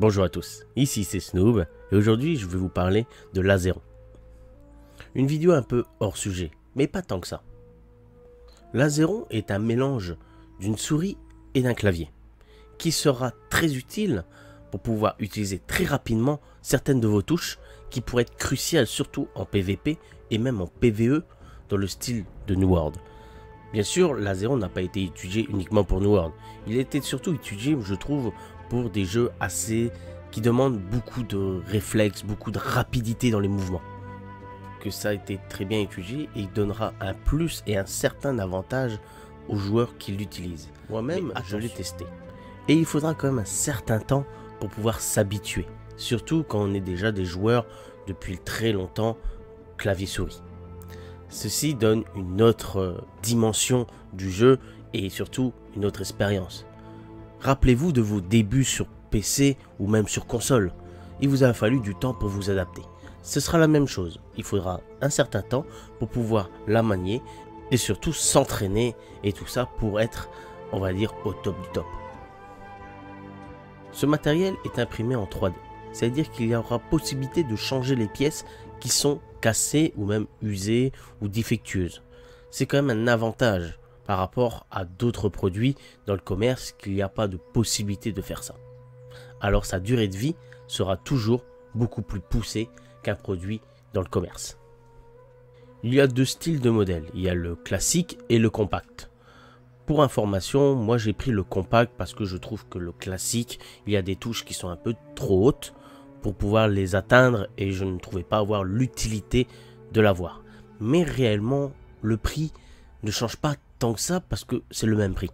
Bonjour à tous, ici c'est Snoob et aujourd'hui je vais vous parler de l'Azeron. Une vidéo un peu hors sujet, mais pas tant que ça. L'Azeron est un mélange d'une souris et d'un clavier, qui sera très utile pour pouvoir utiliser très rapidement certaines de vos touches qui pourraient être cruciales surtout en PvP et même en PvE dans le style de New World. Bien sûr, l'Azeron n'a pas été étudié uniquement pour New World, il a été surtout étudié, je trouve, pour des jeux qui demandent beaucoup de réflexes, beaucoup de rapidité dans les mouvements. Que ça a été très bien étudié et il donnera un plus et un certain avantage aux joueurs qui l'utilisent. Moi-même, je l'ai testé. Et il faudra quand même un certain temps pour pouvoir s'habituer. Surtout quand on est déjà des joueurs depuis très longtemps clavier-souris. Ceci donne une autre dimension du jeu et surtout une autre expérience. Rappelez-vous de vos débuts sur PC ou même sur console. Il vous a fallu du temps pour vous adapter. Ce sera la même chose. Il faudra un certain temps pour pouvoir la manier et surtout s'entraîner et tout ça pour être, on va dire, au top du top. Ce matériel est imprimé en 3D. C'est-à-dire qu'il y aura possibilité de changer les pièces qui sont cassées ou même usées ou défectueuses. C'est quand même un avantage par rapport à d'autres produits dans le commerce qu'il n'y a pas de possibilité de faire ça. Alors sa durée de vie sera toujours beaucoup plus poussée qu'un produit dans le commerce. Il y a deux styles de modèles, il y a le classique et le compact. Pour information, moi j'ai pris le compact parce que je trouve que le classique, il y a des touches qui sont un peu trop hautes pour pouvoir les atteindre et je ne trouvais pas avoir l'utilité de l'avoir. Mais réellement, le prix ne change pas tant que ça parce que c'est le même prix.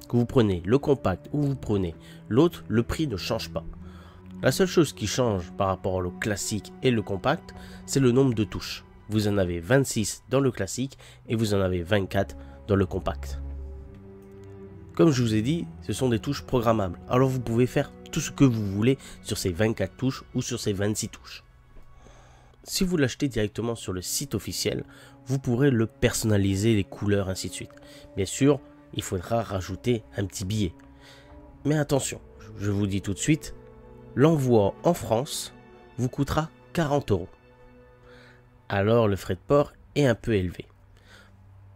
Que vous prenez le compact ou vous prenez l'autre, le prix ne change pas. La seule chose qui change par rapport au classique et le compact, c'est le nombre de touches. Vous en avez 26 dans le classique et vous en avez 24 dans le compact. Comme je vous ai dit, ce sont des touches programmables. Alors vous pouvez faire tout ce que vous voulez sur ces 24 touches ou sur ces 26 touches. Si vous l'achetez directement sur le site officiel, vous pourrez le personnaliser, les couleurs, ainsi de suite. Bien sûr, il faudra rajouter un petit billet. Mais attention, je vous dis tout de suite, l'envoi en France vous coûtera 40 €. Alors le frais de port est un peu élevé.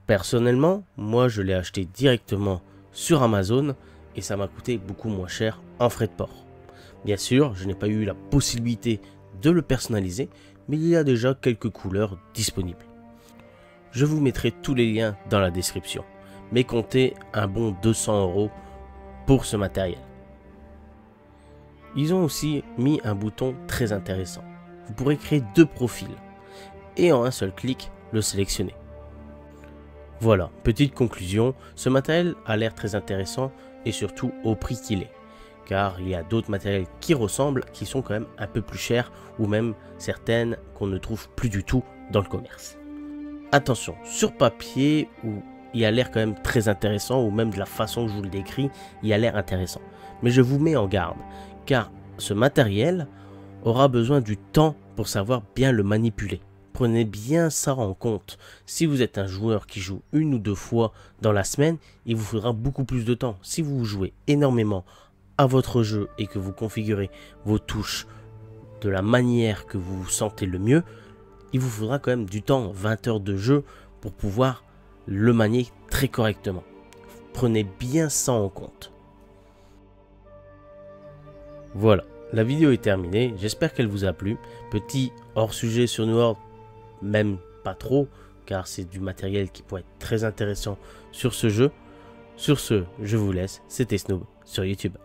Personnellement, moi je l'ai acheté directement sur Amazon et ça m'a coûté beaucoup moins cher en frais de port. Bien sûr, je n'ai pas eu la possibilité de le personnaliser, mais il y a déjà quelques couleurs disponibles. Je vous mettrai tous les liens dans la description, mais comptez un bon 200 € pour ce matériel. Ils ont aussi mis un bouton très intéressant. Vous pourrez créer deux profils et en un seul clic le sélectionner. Voilà, petite conclusion, ce matériel a l'air très intéressant et surtout au prix qu'il est. Car il y a d'autres matériels qui ressemblent, qui sont quand même un peu plus chers ou même certaines qu'on ne trouve plus du tout dans le commerce. Attention, sur papier, il a l'air quand même très intéressant ou même de la façon que je vous le décris, il a l'air intéressant. Mais je vous mets en garde, car ce matériel aura besoin du temps pour savoir bien le manipuler. Prenez bien ça en compte. Si vous êtes un joueur qui joue une ou deux fois dans la semaine, il vous faudra beaucoup plus de temps. Si vous jouez énormément à votre jeu et que vous configurez vos touches de la manière que vous vous sentez le mieux, il vous faudra quand même du temps, 20 heures de jeu pour pouvoir le manier très correctement. Prenez bien ça en compte. Voilà, la vidéo est terminée, j'espère qu'elle vous a plu. Petit hors sujet sur New World, même pas trop, car c'est du matériel qui pourrait être très intéressant sur ce jeu. Sur ce, je vous laisse, c'était Snoob sur YouTube.